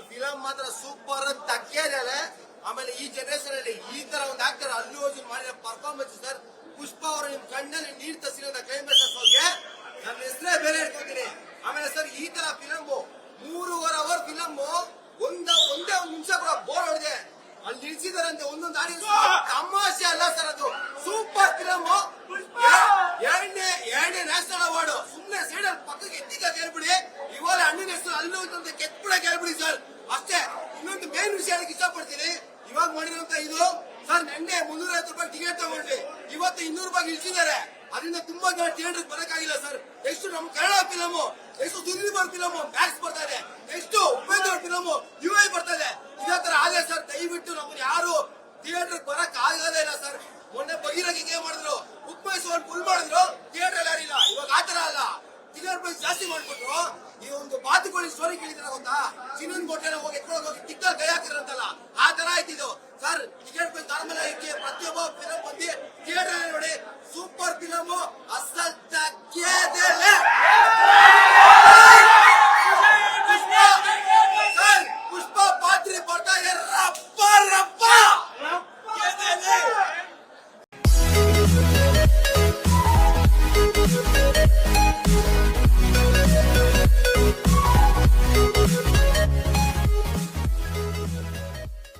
Film ಮಾತ್ರ super ತಕ್ಕಿಯಾರೆ. ಆಮೇಲೆ ಈ ಜನರೇಷನ್ ಅಲ್ಲಿ ಈ ತರ ಒಂದು ಆಕ್ಟರ್ ಅಲ್ಲು ಅರ್ಜುನ್ ಮಾಡಿರೋ ಪರ್ಫಾರ್ಮೆನ್ಸ್ ಸರ್. ಪುಷ್ಪ ಅವರು ನಿಮ್ ಕಣ್ಣಲ್ಲಿ ನೀರ್ ತಸಿರೋದ ಕ್ಲೈಮ್ಯಾಕ್ಸ್ ಹೋಗಿ ನನ್ನ ಹೆಸರೇ ಬೇರೆ ಇಟ್ಕೊತೀನಿ. ಆಮೇಲೆ ಸರ್ ಈ ತರ ಫಿಲಮ್ 3.5 ಅವರ್ ಫಿಲಮ್ ಒಂದೇ ಒಂದು ನಿಮಿಷ ಕೂಡ ಬೋರ್ ಹೊಡೆದೆ. ಅಲ್ಲಿ ನಿಲ್ಸಿದಾರಂತೆ ಒಂದೊಂದು ಆಡಿಯನ್ಸ್ ತಮಾಷೆ ಅಲ್ಲ ಸರ್, ಅದು ಸೂಪರ್ ಫಿಲಮ್. ಎರಡನೇ ನ್ಯಾಷನಲ್ ಅವಾರ್ಡ್ ಸುಮ್ನೆ ಸೈಡಲ್ ಪಕ್ಕಕ್ಕೆ ಎತ್ತಿಗ ಕೇಳ್ಬಿಡಿ. ಇವಾಗ ಅಣ್ಣಿನ ಹೆಸರು ಅಲ್ಲೂ ಅಂತ ಕೆತ್ಬಿಡ ಕೇಳ್ಬಿಡಿ ಸರ್ ಅಷ್ಟೇ. ಇನ್ನೊಂದು ಮೇನ್ ವಿಷಯ ಹೇಳಕ್ ಇಷ್ಟಪಡ್ತೀನಿ. ಇವಾಗ ಮಾಡಿರೋಂತ ಇದು ಸರ್, ನೆನ್ನೆ 350 ರೂಪಾಯಿ ಟಿಕೆಟ್ ತಗೊಂಡ್ರಿ, ಇವತ್ತು 200 ರೂಪಾಯಿ ಇಳಿಸಿದ್ದಾರೆ. ಅದರಿಂದ ತುಂಬಾ ಜನ ಥಿಯೇಟರ್ ಬರಕ್ಕಾಗಿಲ್ಲ ಸರ್. ಎಷ್ಟು ನಮ್ಮ ಕನ್ನಡ ಫಿಲಮ್, ಎಷ್ಟು ಸುದೀಪ್ ಫಿಲಮ್ ಮ್ಯಾಕ್ಸ್ ಬರ್ತಾ ಇದೆ, ಎಷ್ಟು ಉಪೇಂದ್ರ ಫಿಲಮ್ UI ಬರ್ತಾ ಇದೆ. ಇದೇ ತರ ಆಗಿದೆ ಸರ್. ದಯವಿಟ್ಟು ನಮ್ಮನ್ನು ಯಾರು ಥಿಯೇಟರ್ ಬರಕ್ ಆಗದೇ ಇಲ್ಲ ಸರ್. ಮೊನ್ನೆ ಬಗೀರಕ್ಕೆ ಮಾಡಿದ್ರು, ಬುಕ್ ಮೈ ಶೋ ಫುಲ್ ಮಾಡಿದ್ರು, ಥಿಯೇಟರ್ ಯಾರಿಲ್ಲ. ಇವಾಗ ಆತರ ಅಲ್ಲ, ಟಿಕೆಟ್ ಪ್ರೈಸ್ ಜಾಸ್ತಿ ಮಾಡ್ಬಿಟ್ರು. ಈ ಒಂದು ಬಾತುಕೋಳಿ ಸ್ಟೋರಿ ಕೇಳಿದ್ರ ಗೊತ್ತಾ, ಚಿನ್ನನ್ ಕೋಟೆನ ಹೋಗಿ ಎತ್ಕೊಂಡು ಹೋಗಿ ಟಿಕ್ಕಲ್ ಕೈ ಹಾಕಿದ್ರಂತಲ್ಲ, ಆ ತರ ಆಯ್ತಿದ್ದು ಸರ್. ಟಿಕೆಟ್ ಪ್ರೈಸ್ ನಾರ್ಮಲ್ ಆಗಿ ಪ್ರತಿಯೊಬ್ಬ ಫಿಲಂ ಬಂದು